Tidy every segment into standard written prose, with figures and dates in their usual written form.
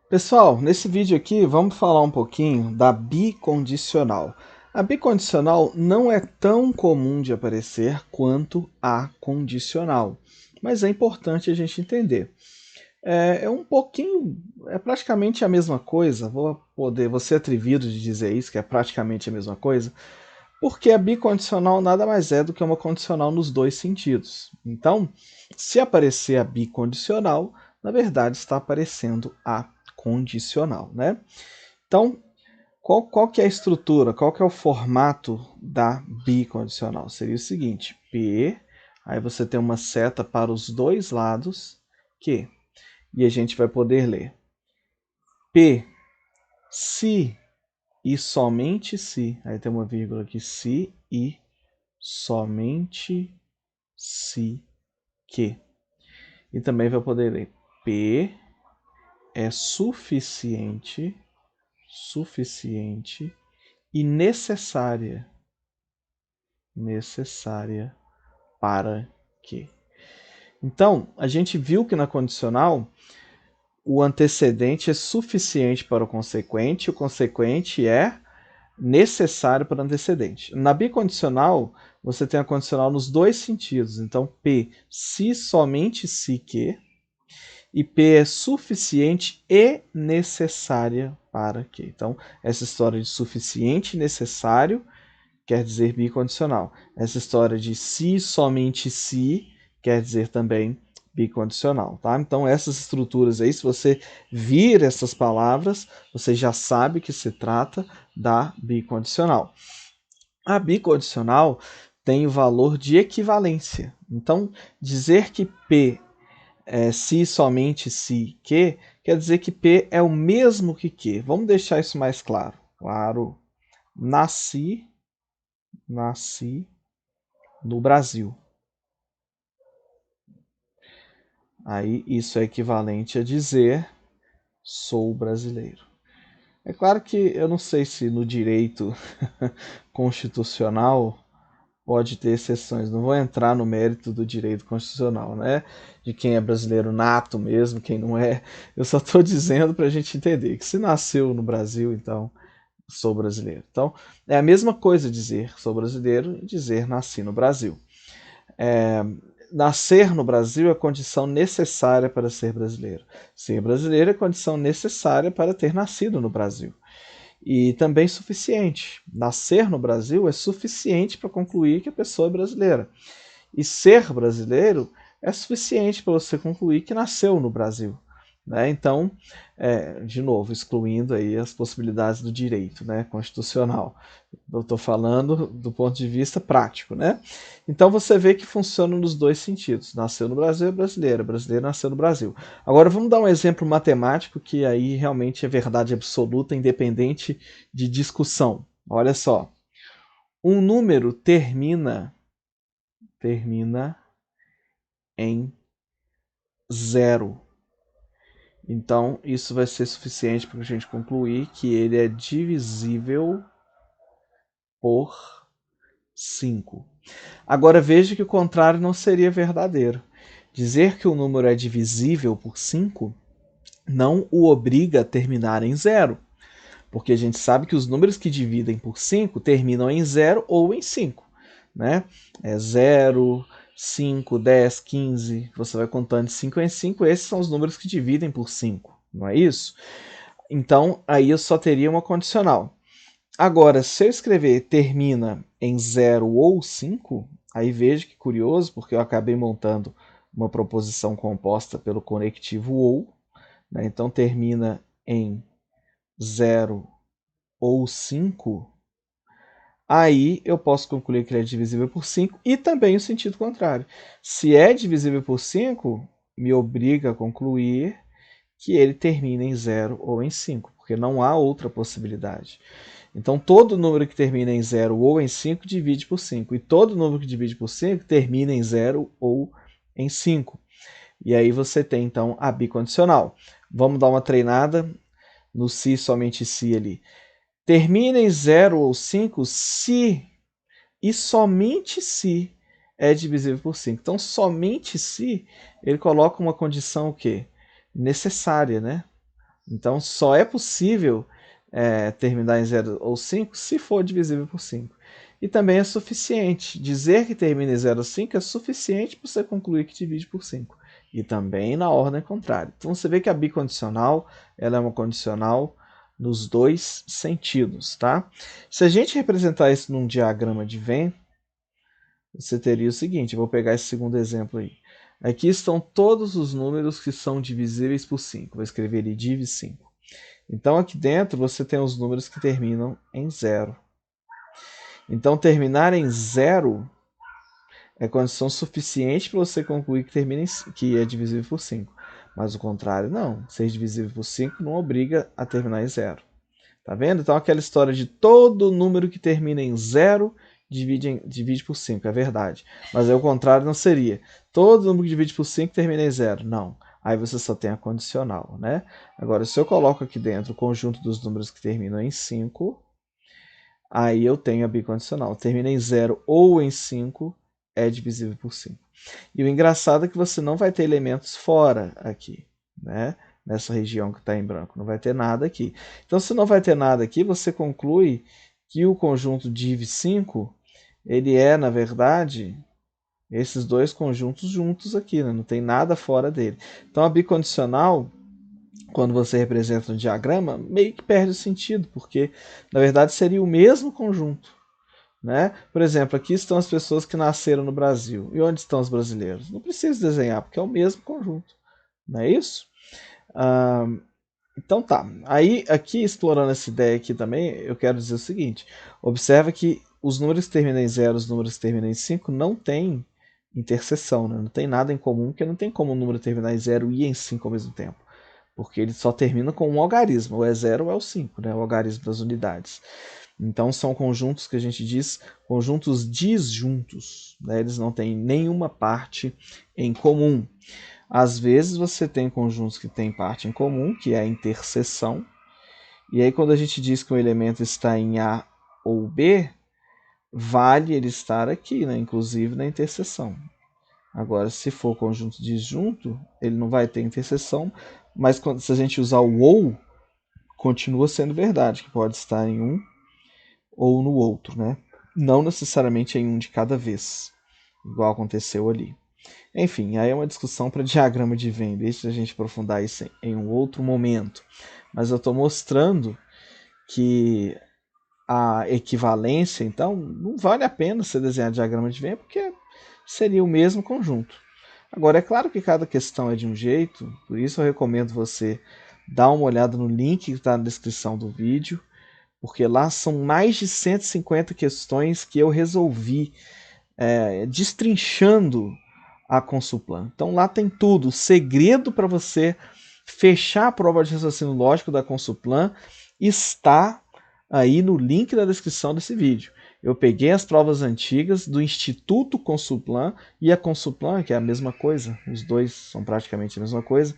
Pessoal, nesse vídeo aqui vamos falar um pouquinho da bicondicional. A bicondicional não é tão comum de aparecer quanto a condicional, mas é importante a gente entender. É praticamente a mesma coisa, vou ser atrevido de dizer isso, que é praticamente a mesma coisa, porque a bicondicional nada mais é do que uma condicional nos dois sentidos. Então, se aparecer a bicondicional, na verdade está aparecendo a condicional, né? Então, qual que é a estrutura, qual que é o formato da bicondicional? Seria o seguinte, P, aí você tem uma seta para os dois lados, Q, e a gente vai poder ler P, se e somente se, aí tem uma vírgula aqui, se e somente se que. E também vai poder ler P é suficiente e necessária para que. Então, a gente viu que na condicional o antecedente é suficiente para o consequente é necessário para o antecedente. Na bicondicional, você tem a condicional nos dois sentidos. Então, P, se somente se que, e P é suficiente e necessária para que. Então, essa história de suficiente e necessário quer dizer bicondicional. Essa história de se somente se quer dizer também bicondicional, tá? Então essas estruturas aí, se você vir essas palavras, você já sabe que se trata da bicondicional. A bicondicional tem o valor de equivalência. Então, dizer que P é se somente se que, quer dizer que P é o mesmo que. Vamos deixar isso mais claro. Claro, nasci no Brasil. Aí isso é equivalente a dizer sou brasileiro. É claro que eu não sei se no direito constitucional pode ter exceções. Não vou entrar no mérito do direito constitucional, né? De quem é brasileiro nato mesmo, quem não é. Eu só estou dizendo para a gente entender que se nasceu no Brasil, então sou brasileiro. Então é a mesma coisa dizer sou brasileiro e dizer nasci no Brasil. Nascer no Brasil é condição necessária para ser brasileiro. Ser brasileiro é condição necessária para ter nascido no Brasil. E também suficiente. Nascer no Brasil é suficiente para concluir que a pessoa é brasileira. E ser brasileiro é suficiente para você concluir que nasceu no Brasil. Né? Então, de novo, excluindo aí as possibilidades do direito, né, constitucional. Eu estou falando do ponto de vista prático. Né? Então você vê que funciona nos dois sentidos. Nasceu no Brasil é brasileiro, brasileiro nasceu no Brasil. Agora vamos dar um exemplo matemático que aí realmente é verdade absoluta, independente de discussão. Olha só. Um número termina em zero. Então, isso vai ser suficiente para a gente concluir que ele é divisível por 5. Agora veja que o contrário não seria verdadeiro. Dizer que o número é divisível por 5 não o obriga a terminar em zero, porque a gente sabe que os números que dividem por 5 terminam em zero ou em 5. Né? É 0, 5, 10, 15, você vai contando de 5 em 5, esses são os números que dividem por 5, não é isso? Então, aí eu só teria uma condicional. Agora, se eu escrever termina em 0 ou 5, aí veja que curioso, porque eu acabei montando uma proposição composta pelo conectivo ou, né? Então termina em 0 ou 5, aí eu posso concluir que ele é divisível por 5 e também o sentido contrário. Se é divisível por 5, me obriga a concluir que ele termina em 0 ou em 5, porque não há outra possibilidade. Então, todo número que termina em 0 ou em 5 divide por 5, e todo número que divide por 5 termina em 0 ou em 5. E aí você tem, então, a bicondicional. Vamos dar uma treinada no se, somente se ali. Termina em 0 ou 5 se e somente se é divisível por 5. Então, somente se ele coloca uma condição o quê? Necessária, né? Então só é possível terminar em 0 ou 5 se for divisível por 5. E também é suficiente. Dizer que termina em 0 ou 5 é suficiente para você concluir que divide por 5. E também na ordem contrária. Então você vê que a bicondicional ela é uma condicional nos dois sentidos. Tá? Se a gente representar isso num diagrama de Venn, você teria o seguinte, eu vou pegar esse segundo exemplo aí. Aqui estão todos os números que são divisíveis por 5. Vou escrever ali div 5. Então aqui dentro você tem os números que terminam em 0. Então terminar em 0 é condição suficiente para você concluir que é divisível por 5. Mas o contrário não. Ser divisível por 5 não obriga a terminar em 0. Tá vendo? Então aquela história de todo número que termina em 0 divide por 5, é verdade. Mas aí o contrário não seria. Todo número que divide por 5 termina em 0. Não. Aí você só tem a condicional, né? Agora, se eu coloco aqui dentro o conjunto dos números que terminam em 5, aí eu tenho a bicondicional. Termina em 0 ou em 5, é divisível por 5. E o engraçado é que você não vai ter elementos fora aqui, né? Nessa região que está em branco. Não vai ter nada aqui. Então, se não vai ter nada aqui, você conclui que o conjunto div5, ele é, na verdade, esses dois conjuntos juntos aqui, né? Não tem nada fora dele. Então, a bicondicional, quando você representa no diagrama, meio que perde o sentido, porque, na verdade, seria o mesmo conjunto. Né? Por exemplo, aqui estão as pessoas que nasceram no Brasil. E onde estão os brasileiros? Não preciso desenhar, porque é o mesmo conjunto. Não é isso? Então tá. Aí, aqui, explorando essa ideia aqui também, eu quero dizer o seguinte. Observa que os números que terminam em 0 e os números que terminam em 5 não têm interseção. Né? Não tem nada em comum, porque não tem como um número terminar em 0 e em 5 ao mesmo tempo. Porque ele só termina com um algarismo. Ou é 0 ou é o 5, né? O algarismo das unidades. Então são conjuntos que a gente diz conjuntos disjuntos, né? Eles não têm nenhuma parte em comum. Às vezes você tem conjuntos que têm parte em comum, que é a interseção, e aí quando a gente diz que um elemento está em A ou B, vale ele estar aqui, né? Inclusive na interseção. Agora, se for conjunto disjunto, ele não vai ter interseção, mas se a gente usar o ou, continua sendo verdade, que pode estar em um ou no outro, né? Não necessariamente em um de cada vez, igual aconteceu ali. Enfim, aí é uma discussão para diagrama de Venn, deixa a gente aprofundar isso em um outro momento. Mas eu estou mostrando que a equivalência, então, não vale a pena você desenhar diagrama de Venn, porque seria o mesmo conjunto. Agora, é claro que cada questão é de um jeito, por isso eu recomendo você dar uma olhada no link que está na descrição do vídeo, porque lá são mais de 150 questões que eu resolvi destrinchando a Consulplan. Então lá tem tudo, o segredo para você fechar a prova de raciocínio lógico da Consulplan está aí no link da descrição desse vídeo. Eu peguei as provas antigas do Instituto Consulplan e a Consulplan, que é a mesma coisa, os dois são praticamente a mesma coisa,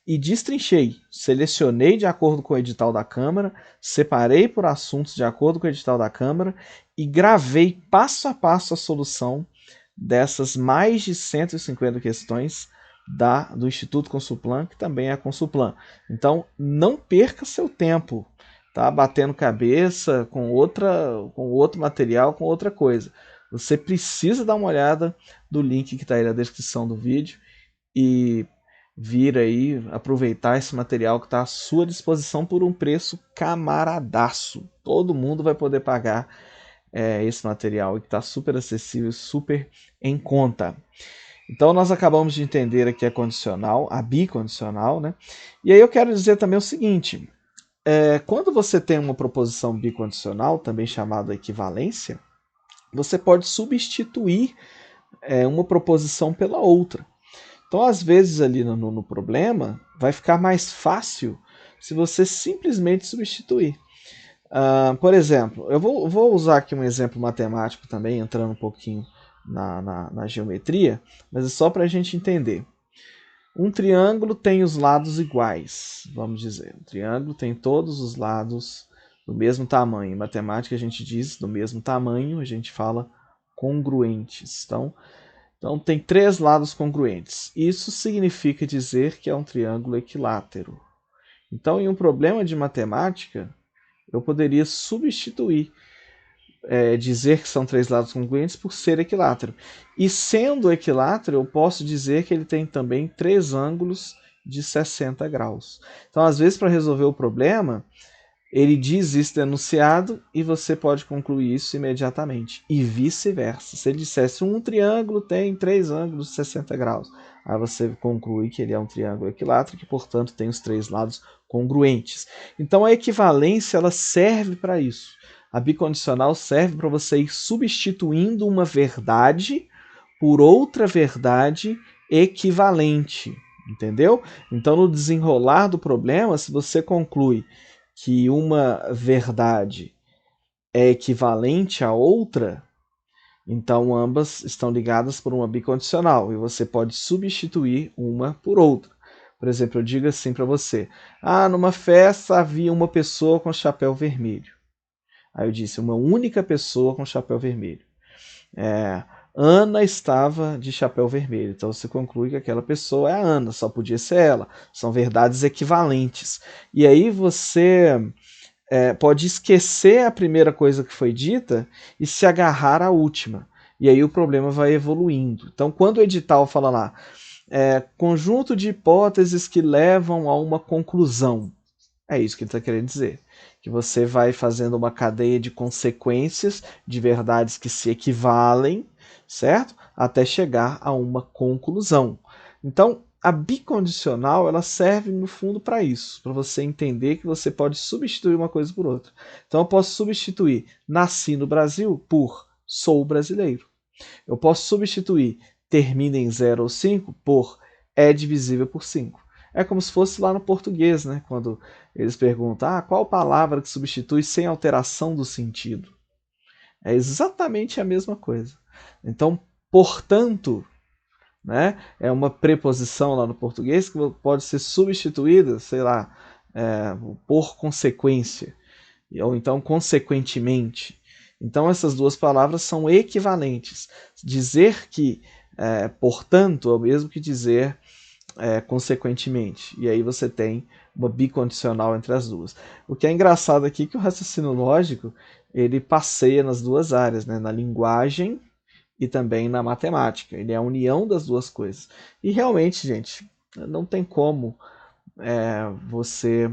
e destrinchei, selecionei de acordo com o edital da Câmara, separei por assuntos de acordo com o edital da Câmara e gravei passo a passo a solução dessas mais de 150 questões do Instituto Consulplan, que também é a Consulplan. Então, não perca seu tempo, tá? Batendo cabeça com outro material, com outra coisa. Você precisa dar uma olhada no link que está aí na descrição do vídeo e vir aí aproveitar esse material que está à sua disposição por um preço camaradaço. Todo mundo vai poder pagar esse material e que está super acessível, super em conta. Então nós acabamos de entender aqui a condicional, a bicondicional, né? E aí eu quero dizer também o seguinte, quando você tem uma proposição bicondicional, também chamada equivalência, você pode substituir uma proposição pela outra. Então, às vezes, ali no problema, vai ficar mais fácil se você simplesmente substituir. Por exemplo, eu vou usar aqui um exemplo matemático também, entrando um pouquinho na geometria, mas é só para a gente entender. Um triângulo tem os lados iguais, vamos dizer. Um triângulo tem todos os lados do mesmo tamanho. Em matemática a gente diz do mesmo tamanho, a gente fala congruentes. Então tem 3 lados congruentes. Isso significa dizer que é um triângulo equilátero. Então, em um problema de matemática, eu poderia substituir, dizer que são 3 lados congruentes por ser equilátero. E sendo equilátero, eu posso dizer que ele tem também 3 ângulos de 60 graus. Então, às vezes, para resolver o problema, ele diz isso no enunciado e você pode concluir isso imediatamente. E vice-versa. Se ele dissesse um triângulo tem 3 ângulos de 60 graus, aí você conclui que ele é um triângulo equilátero, que portanto tem os 3 lados congruentes. Então a equivalência ela serve para isso. A bicondicional serve para você ir substituindo uma verdade por outra verdade equivalente. Entendeu? Então no desenrolar do problema, se você conclui que uma verdade é equivalente à outra, então ambas estão ligadas por uma bicondicional e você pode substituir uma por outra. Por exemplo, eu digo assim para você: numa festa havia uma pessoa com chapéu vermelho. Aí eu disse: uma única pessoa com chapéu vermelho. Ana estava de chapéu vermelho. Então você conclui que aquela pessoa é a Ana, só podia ser ela. São verdades equivalentes. E aí você pode esquecer a primeira coisa que foi dita e se agarrar à última. E aí o problema vai evoluindo. Então, quando o edital fala lá, conjunto de hipóteses que levam a uma conclusão, é isso que ele está querendo dizer. Que você vai fazendo uma cadeia de consequências de verdades que se equivalem, certo? Até chegar a uma conclusão. Então, a bicondicional ela serve no fundo para isso, para você entender que você pode substituir uma coisa por outra. Então eu posso substituir nasci no Brasil por sou brasileiro. Eu posso substituir termina em 0 ou 5 por é divisível por 5. É como se fosse lá no português, né? Quando eles perguntam qual palavra que substitui sem alteração do sentido. É exatamente a mesma coisa. Então, portanto, né, é uma preposição lá no português que pode ser substituída, sei lá, por consequência, ou então consequentemente. Então essas duas palavras são equivalentes. Dizer que, portanto, é o mesmo que dizer consequentemente. E aí você tem uma bicondicional entre as duas. O que é engraçado aqui é que o raciocínio lógico ele passeia nas duas áreas, né, na linguagem e também na matemática. Ele é a união das duas coisas. E realmente, gente, não tem como você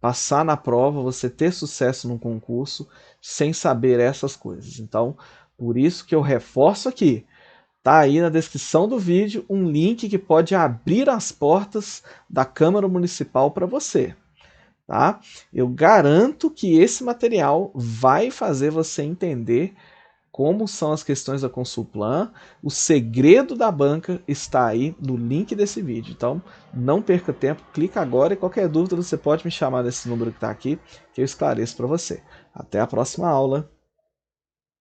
passar na prova, você ter sucesso num concurso sem saber essas coisas. Então, por isso que eu reforço aqui. Tá aí na descrição do vídeo um link que pode abrir as portas da Câmara Municipal para você. Tá? Eu garanto que esse material vai fazer você entender como são as questões da Consulplan. O segredo da banca está aí no link desse vídeo. Então, não perca tempo, clica agora e qualquer dúvida você pode me chamar nesse número que está aqui, que eu esclareço para você. Até a próxima aula!